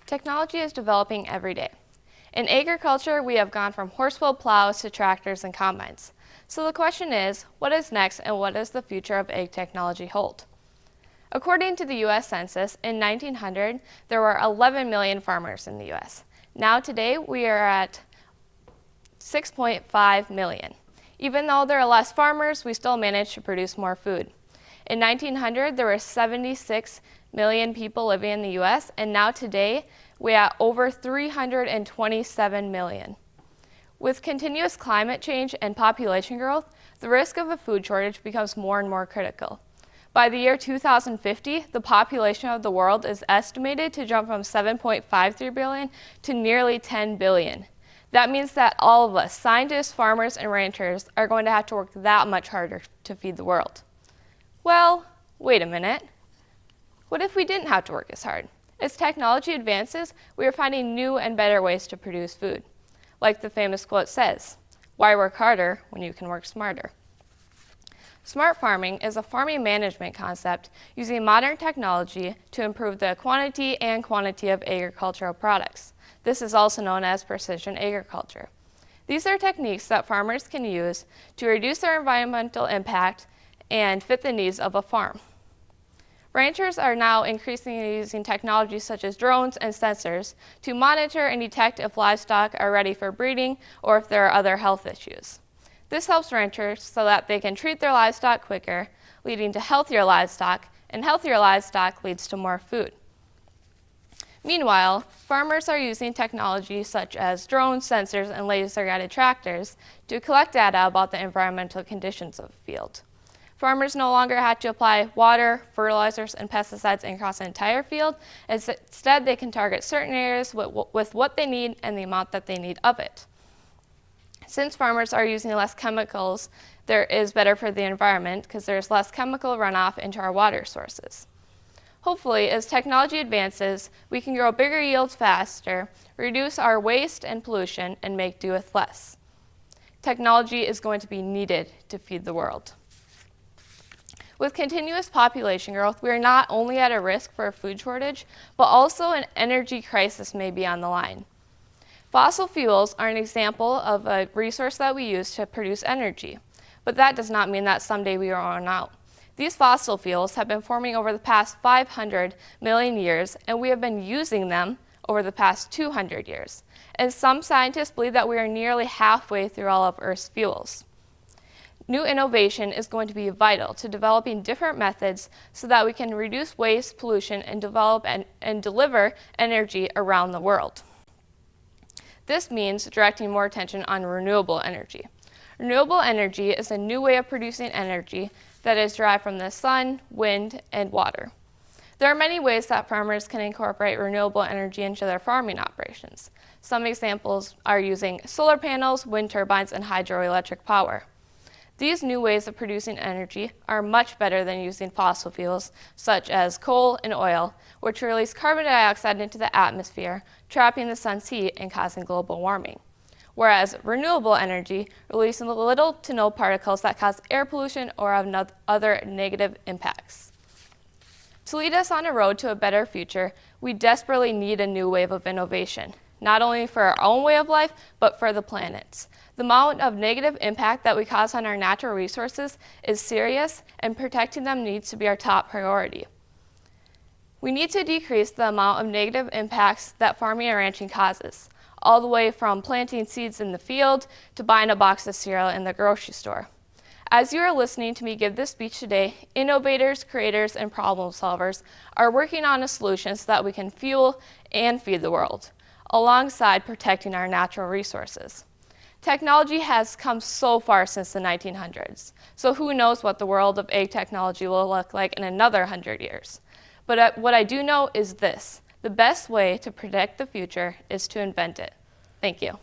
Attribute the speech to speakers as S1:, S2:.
S1: Technology is developing every day. In agriculture, we have gone from horse-pulled plows to tractors and combines. So the question is, what is next and what does the future of ag technology hold? According to the U.S. Census, in 1900, there were 11 million farmers in the U.S. Now today, we are at 6.5 million. Even though there are less farmers, we still manage to produce more food. In 1900, there were 76 million people living in the U.S., and now today, we are over 327 million. With continuous climate change and population growth, the risk of a food shortage becomes more and more critical. By the year 2050, the population of the world is estimated to jump from 7.53 billion to nearly 10 billion. That means that all of us, scientists, farmers, and ranchers, are going to have to work that much harder to feed the world. Well, wait a minute. What if we didn't have to work as hard? As technology advances, we are finding new and better ways to produce food. Like the famous quote says, "Why work harder when you can work smarter?" Smart farming is a farming management concept using modern technology to improve the quantity and quantity of agricultural products. This is also known as precision agriculture. These are techniques that farmers can use to reduce their environmental impact and fit the needs of a farm. Ranchers are now increasingly using technologies such as drones and sensors to monitor and detect if livestock are ready for breeding or if there are other health issues. This helps ranchers so that they can treat their livestock quicker, leading to healthier livestock, and healthier livestock leads to more food. Meanwhile, farmers are using technology such as drones, sensors, and laser-guided tractors to collect data about the environmental conditions of the field. Farmers no longer have to apply water, fertilizers, and pesticides across the entire field. Instead, they can target certain areas with what they need and the amount that they need of it. Since farmers are using less chemicals, there is better for the environment because there's less chemical runoff into our water sources. Hopefully, as technology advances, we can grow bigger yields faster, reduce our waste and pollution, and make do with less. Technology is going to be needed to feed the world. With continuous population growth, we are not only at a risk for a food shortage, but also an energy crisis may be on the line. Fossil fuels are an example of a resource that we use to produce energy, but that does not mean that someday we will run out. These fossil fuels have been forming over the past 500 million years, and we have been using them over the past 200 years. And some scientists believe that we are nearly halfway through all of Earth's fuels. New innovation is going to be vital to developing different methods so that we can reduce waste, pollution, and develop and deliver energy around the world. This means directing more attention on renewable energy. Renewable energy is a new way of producing energy that is derived from the sun, wind, and water. There are many ways that farmers can incorporate renewable energy into their farming operations. Some examples are using solar panels, wind turbines, and hydroelectric power. These new ways of producing energy are much better than using fossil fuels such as coal and oil, which release carbon dioxide into the atmosphere, trapping the sun's heat and causing global warming. Whereas renewable energy releases little to no particles that cause air pollution or have other negative impacts. To lead us on a road to a better future, we desperately need a new wave of innovation, not only for our own way of life, but for the planet's. The amount of negative impact that we cause on our natural resources is serious, and protecting them needs to be our top priority. We need to decrease the amount of negative impacts that farming and ranching causes, all the way from planting seeds in the field to buying a box of cereal in the grocery store. As you are listening to me give this speech today, innovators, creators, and problem solvers are working on a solution so that we can fuel and feed the world, alongside protecting our natural resources. Technology has come so far since the 1900s, so who knows what the world of ag technology will look like in another 100 years. But what I do know is this: the best way to predict the future is to invent it. Thank you.